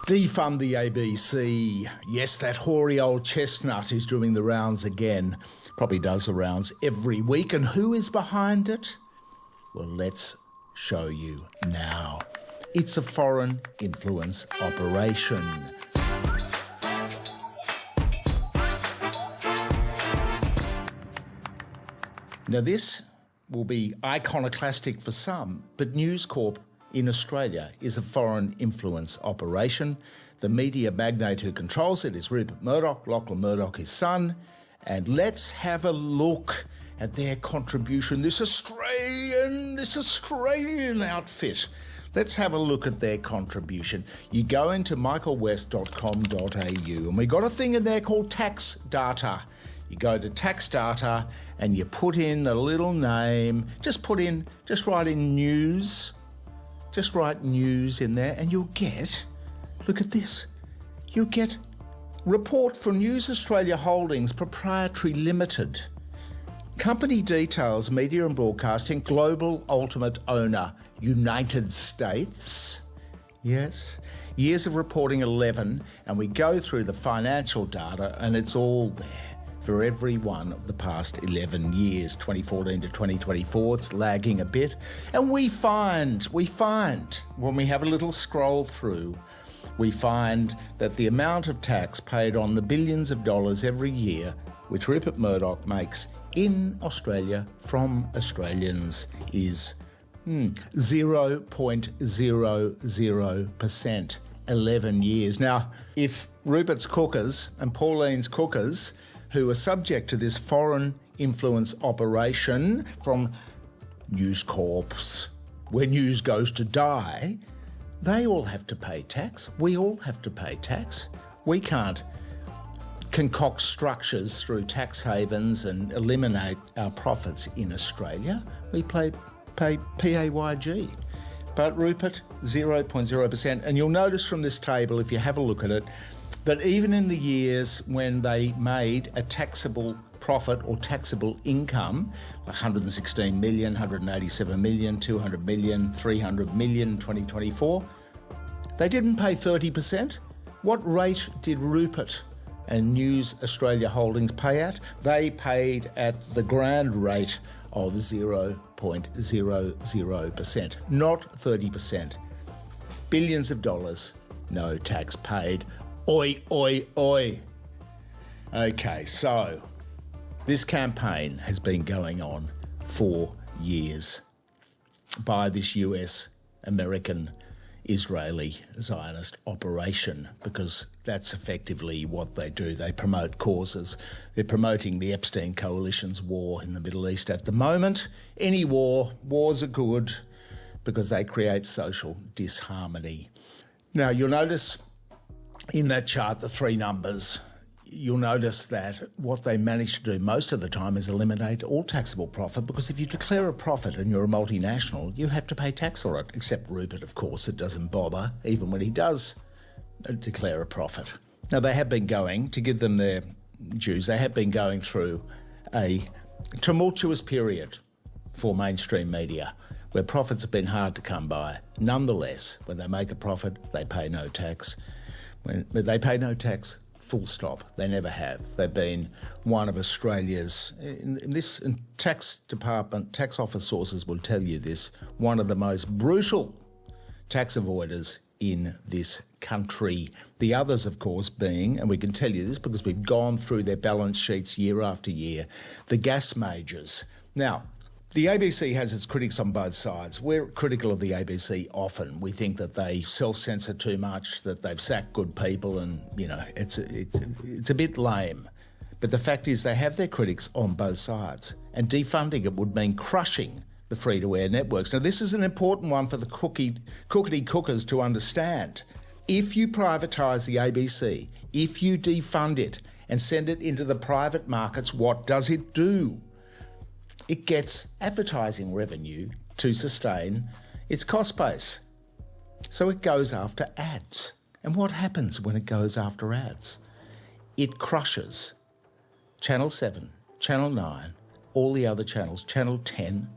Defund the ABC. Yes, that hoary old chestnut is doing the rounds again. Probably does the rounds every week. And who is behind it? Well, let's show you now. It's a foreign influence operation. Now, this will be iconoclastic for some, but News Corp in Australia is a foreign influence operation. The media magnate who controls it is Rupert Murdoch, Lachlan Murdoch, his son. And let's have a look at their contribution. This Australian outfit. Let's have a look at their contribution. You go into michaelwest.com.au and we got a thing in there called tax data. You go to tax data and you put in a little name. Just write in news. Just write news in there and you'll get, look at this, you'll get report from News Australia Holdings Proprietary Limited. Company details, media and broadcasting, global ultimate owner, United States. Yes. Years of reporting 11, and we go through the financial data and it's all there for every one of the past 11 years, 2014 to 2024. It's lagging a bit. And we find, when we have a little scroll through, we find that the amount of tax paid on the billions of dollars every year, which Rupert Murdoch makes in Australia from Australians, is 0.00%, 11 years. Now, if Rupert's cookers and Pauline's cookers, who are subject to this foreign influence operation from News Corps, where news goes to die, they all have to pay tax. We all have to pay tax. We can't concoct structures through tax havens and eliminate our profits in Australia. We pay PAYG. But Rupert, 0.0%. And you'll notice from this table, if you have a look at it, that even in the years when they made a taxable profit or taxable income, 116 million, 187 million, 200 million, 300 million in 2024, they didn't pay 30%. What rate did Rupert and News Australia Holdings pay at? They paid at the grand rate of 0.00%, not 30%. Billions of dollars, no tax paid. Oi, oi, oi. Okay, so this campaign has been going on for years by this US, American, Israeli Zionist operation, because that's effectively what they do. They promote causes. They're promoting the Epstein Coalition's war in the Middle East at the moment. Any wars are good because they create social disharmony. Now, you'll notice in that chart, the three numbers, you'll notice that what they manage to do most of the time is eliminate all taxable profit, because if you declare a profit and you're a multinational, you have to pay tax on it, except Rupert, of course. It doesn't bother, even when he does declare a profit. Now, they have been going, to give them their dues, they have been going through a tumultuous period for mainstream media, where profits have been hard to come by. Nonetheless, when they make a profit, they pay no tax. They pay no tax, full stop. They never have. They've been one of Australia's, in tax department, tax office sources will tell you this, one of the most brutal tax avoiders in this country. The others, of course, being, and we can tell you this because we've gone through their balance sheets year after year, the gas majors. Now, the ABC has its critics on both sides. We're critical of the ABC often. We think that they self-censor too much, that they've sacked good people, and, you know, it's a bit lame. But the fact is they have their critics on both sides, and defunding it would mean crushing the free-to-air networks. Now, this is an important one for the cookity cookers to understand. If you privatise the ABC, if you defund it and send it into the private markets, what does it do? It gets advertising revenue to sustain its cost base. So it goes after ads. And what happens when it goes after ads? It crushes Channel 7, Channel 9, all the other channels, Channel 10.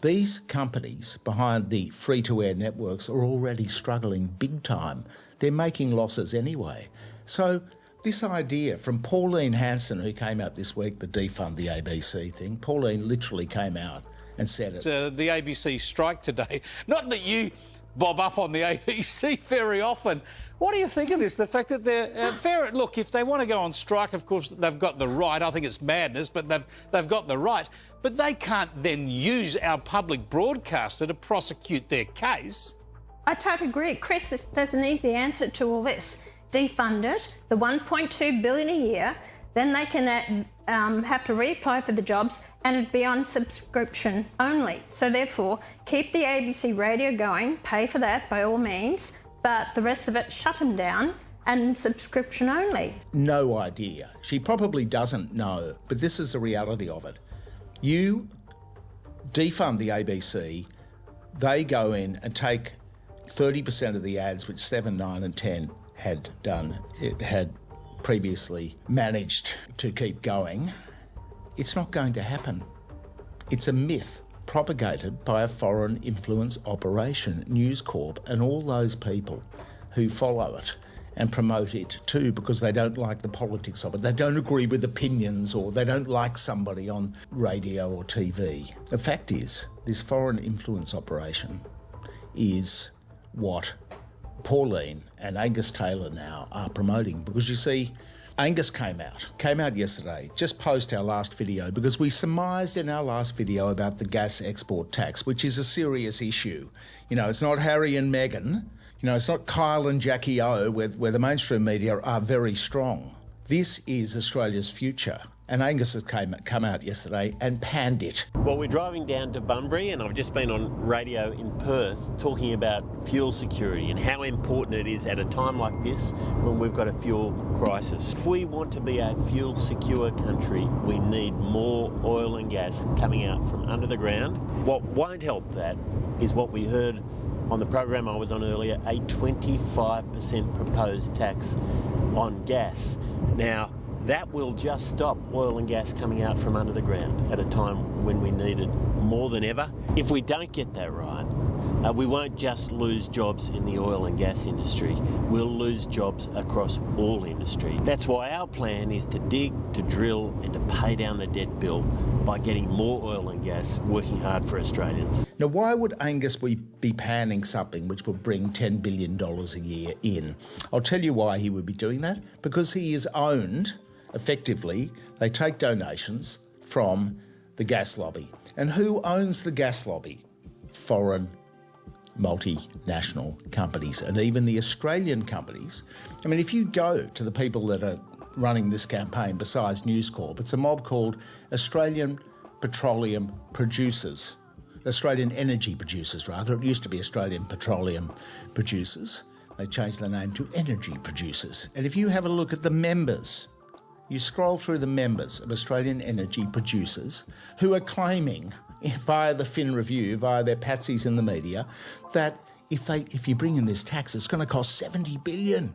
These companies behind the free-to-air networks are already struggling big time. They're making losses anyway. So this idea from Pauline Hanson, who came out this week to defund the ABC thing, Pauline literally came out and said it. The ABC strike today. Not that you bob up on the ABC very often. What do you think of this? The fact that they're fair. Look, if they want to go on strike, of course they've got the right. I think it's madness, but they've got the right. But they can't then use our public broadcaster to prosecute their case. I totally agree. Chris, there's an easy answer to all this. Defund it, the $1.2 billion a year, then they can have to reapply for the jobs and it'd be on subscription only. So therefore, keep the ABC radio going, pay for that by all means, but the rest of it, shut them down and subscription only. No idea. She probably doesn't know, but this is the reality of it. You defund the ABC, they go in and take 30% of the ads, which 7, 9 and 10 had done. It had previously managed to keep going. It's not going to happen. It's a myth propagated by a foreign influence operation, News Corp, and all those people who follow it and promote it too because they don't like the politics of it. They don't agree with opinions or they don't like somebody on radio or TV. The fact is, this foreign influence operation is what Pauline and Angus Taylor now are promoting, because you see, Angus came out yesterday, just post our last video, because we surmised in our last video about the gas export tax, which is a serious issue. You know, it's not Harry and Meghan, you know, it's not Kyle and Jackie O, where the mainstream media are very strong. This is Australia's future. And Angus has come out yesterday and panned it. Well, we're driving down to Bunbury and I've just been on radio in Perth talking about fuel security and how important it is at a time like this when we've got a fuel crisis. If we want to be a fuel secure country, we need more oil and gas coming out from under the ground. What won't help that is what we heard on the program I was on earlier, a 25% proposed tax on gas. Now, that will just stop oil and gas coming out from under the ground at a time when we need it more than ever. If we don't get that right, we won't just lose jobs in the oil and gas industry, we'll lose jobs across all industry. That's why our plan is to dig, to drill and to pay down the debt bill by getting more oil and gas, working hard for Australians. Now, why would Angus be panning something which would bring $10 billion a year in? I'll tell you why he would be doing that. Because he is owned, effectively, they take donations from the gas lobby. And who owns the gas lobby? Foreign multinational companies, and even the Australian companies. I mean, if you go to the people that are running this campaign besides News Corp, it's a mob called Australian Petroleum Producers. Australian Energy Producers, rather. It used to be Australian Petroleum Producers. They changed the name to Energy Producers. And if you have a look at the members, you scroll through the members of Australian Energy Producers who are claiming via the Fin Review, via their patsies in the media, that if you bring in this tax, it's going to cost $70 billion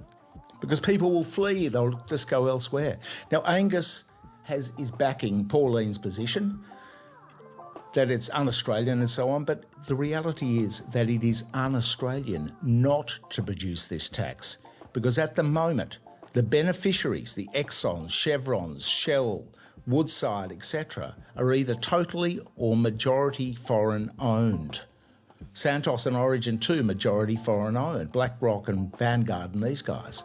because people will flee, they'll just go elsewhere. Now, Angus is backing Pauline's position, that it's un-Australian and so on, but the reality is that it is un-Australian not to produce this tax, because at the moment, the beneficiaries, the Exxon, Chevrons, Shell, Woodside, etc., are either totally or majority foreign owned. Santos and Origin too, majority foreign owned. BlackRock and Vanguard and these guys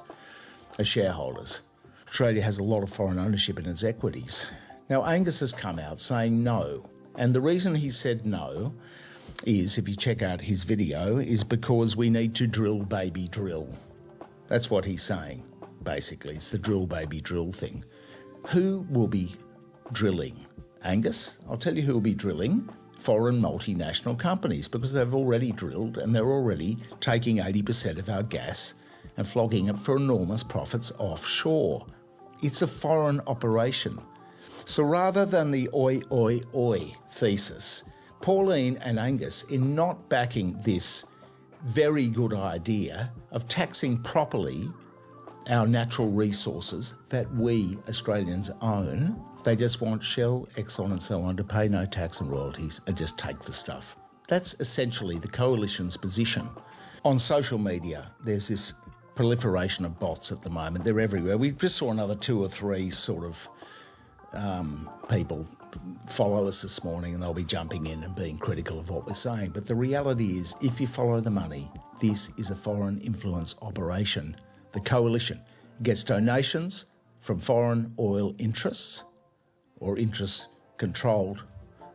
are shareholders. Australia has a lot of foreign ownership in its equities. Now, Angus has come out saying no. And the reason he said no is, if you check out his video, is because we need to drill, baby, drill. That's what he's saying, basically. It's the drill, baby, drill thing. Who will be drilling? Angus? I'll tell you who will be drilling. Foreign multinational companies, because they've already drilled and they're already taking 80% of our gas and flogging it for enormous profits offshore. It's a foreign operation. So rather than the oi, oi, oi thesis, Pauline and Angus, in not backing this very good idea of taxing properly our natural resources that we Australians own, they just want Shell, Exxon and so on to pay no tax and royalties and just take the stuff. That's essentially the coalition's position. On social media, there's this proliferation of bots at the moment. They're everywhere. We just saw another 2 or 3 sort of people follow us this morning, and they'll be jumping in and being critical of what we're saying. But the reality is, if you follow the money, this is a foreign influence operation. The coalition gets donations from foreign oil interests or interests controlled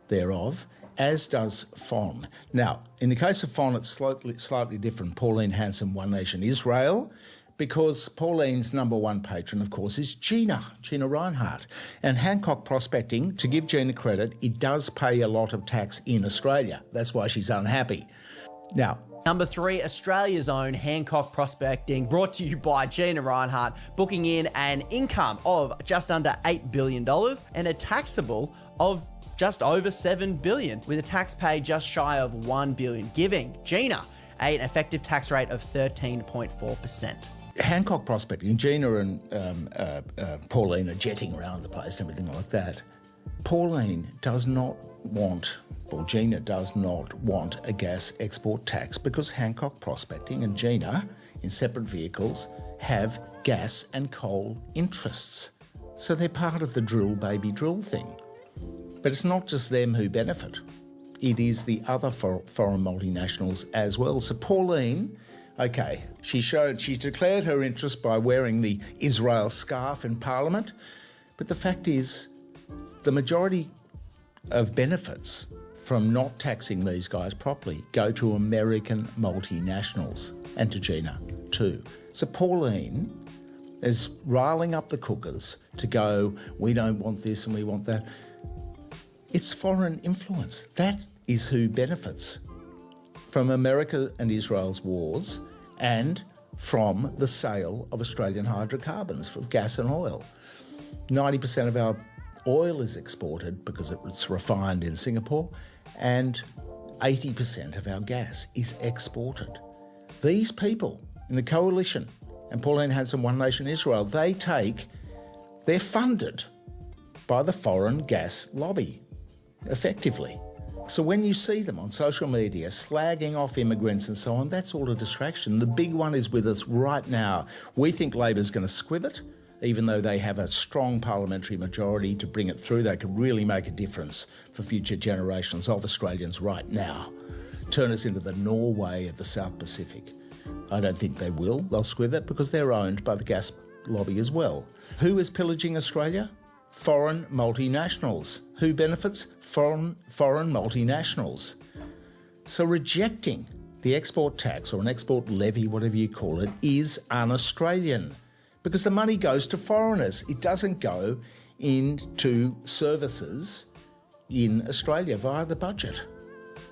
thereof, as does FON. Now, in the case of FON, it's slightly different. Pauline Hanson, One Nation Israel, because Pauline's number one patron, of course, is Gina Reinhardt. And Hancock Prospecting, to give Gina credit, it does pay a lot of tax in Australia. That's why she's unhappy. Now, Number 3, Australia's own Hancock Prospecting, brought to you by Gina Reinhardt, booking in an income of just under $8 billion and a taxable of just over $7 billion, with a tax paid just shy of $1 billion, giving Gina an effective tax rate of 13.4%. Hancock Prospecting, Gina and Pauline are jetting around the place, everything like that. Pauline does not want, or Gina does not want, a gas export tax because Hancock Prospecting and Gina, in separate vehicles, have gas and coal interests. So they're part of the drill baby drill thing. But it's not just them who benefit. It is the other foreign multinationals as well. So Pauline, okay, she declared her interest by wearing the Israel scarf in Parliament. But the fact is, the majority of benefits from not taxing these guys properly go to American multinationals and to Gina too. So Pauline is riling up the cookers to go, we don't want this and we want that. It's foreign influence. That is who benefits from America and Israel's wars and from the sale of Australian hydrocarbons, of gas and oil. 90% of our oil is exported because it's refined in Singapore, and 80% of our gas is exported. These people in the coalition and Pauline Hanson, One Nation Israel, they're funded by the foreign gas lobby, effectively. So when you see them on social media slagging off immigrants and so on, that's all a distraction. The big one is with us right now. We think Labor's going to squib it, even though they have a strong parliamentary majority to bring it through. They could really make a difference for future generations of Australians right now. Turn us into the Norway of the South Pacific. I don't think they will. They'll squib it because they're owned by the gas lobby as well. Who is pillaging Australia? Foreign multinationals. Who benefits? Foreign multinationals. So rejecting the export tax or an export levy, whatever you call it, is un-Australian because the money goes to foreigners. It doesn't go into services in Australia via the budget.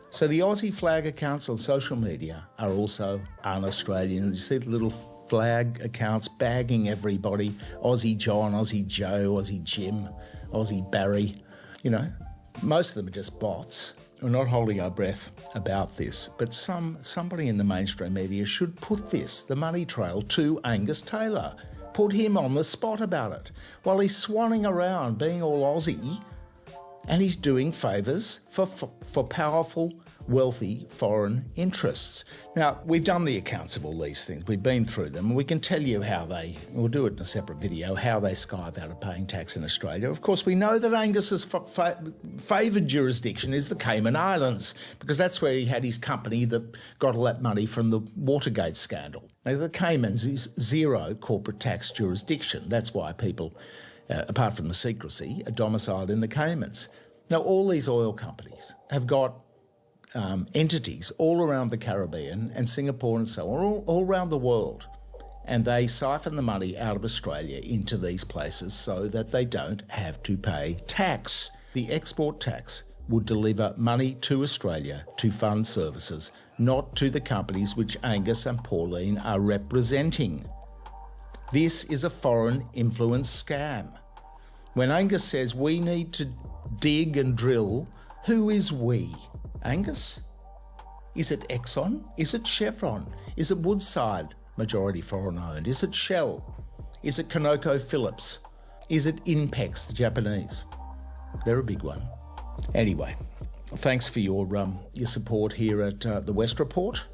So the Aussie flag accounts on social media are also un-Australian. You see the little flag accounts bagging everybody, Aussie John, Aussie Joe, Aussie Jim, Aussie Barry. You know, most of them are just bots. We're not holding our breath about this, but somebody in the mainstream media should put the money trail to Angus Taylor. Put him on the spot about it while he's swanning around being all Aussie, and he's doing favours for powerful, wealthy foreign interests. Now, we've done the accounts of all these things. We've been through them, and we can tell you we'll do it in a separate video, how they skive out of paying tax in Australia. Of course, we know that Angus's favoured jurisdiction is the Cayman Islands, because that's where he had his company that got all that money from the Watergate scandal. Now, the Caymans is zero corporate tax jurisdiction. That's why people, apart from the secrecy, are domiciled in the Caymans. Now, all these oil companies have got entities all around the Caribbean and Singapore and so on, all around the world. And they siphon the money out of Australia into these places so that they don't have to pay tax. The export tax would deliver money to Australia to fund services, not to the companies which Angus and Pauline are representing. This is a foreign influence scam. When Angus says we need to dig and drill, who is we? Angus? Is it Exxon? Is it Chevron? Is it Woodside, majority foreign owned? Is it Shell? Is it ConocoPhillips? Is it INPEX, the Japanese? They're a big one. Anyway, thanks for your support here at The West Report.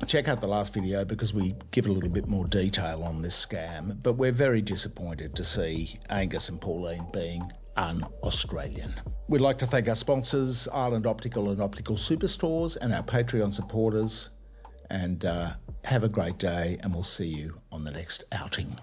check out the last video because we give a little bit more detail on this scam, but we're very disappointed to see Angus and Pauline being un-Australian. We'd like to thank our sponsors, Island Optical and Optical Superstores, and our Patreon supporters, and have a great day, and we'll see you on the next outing.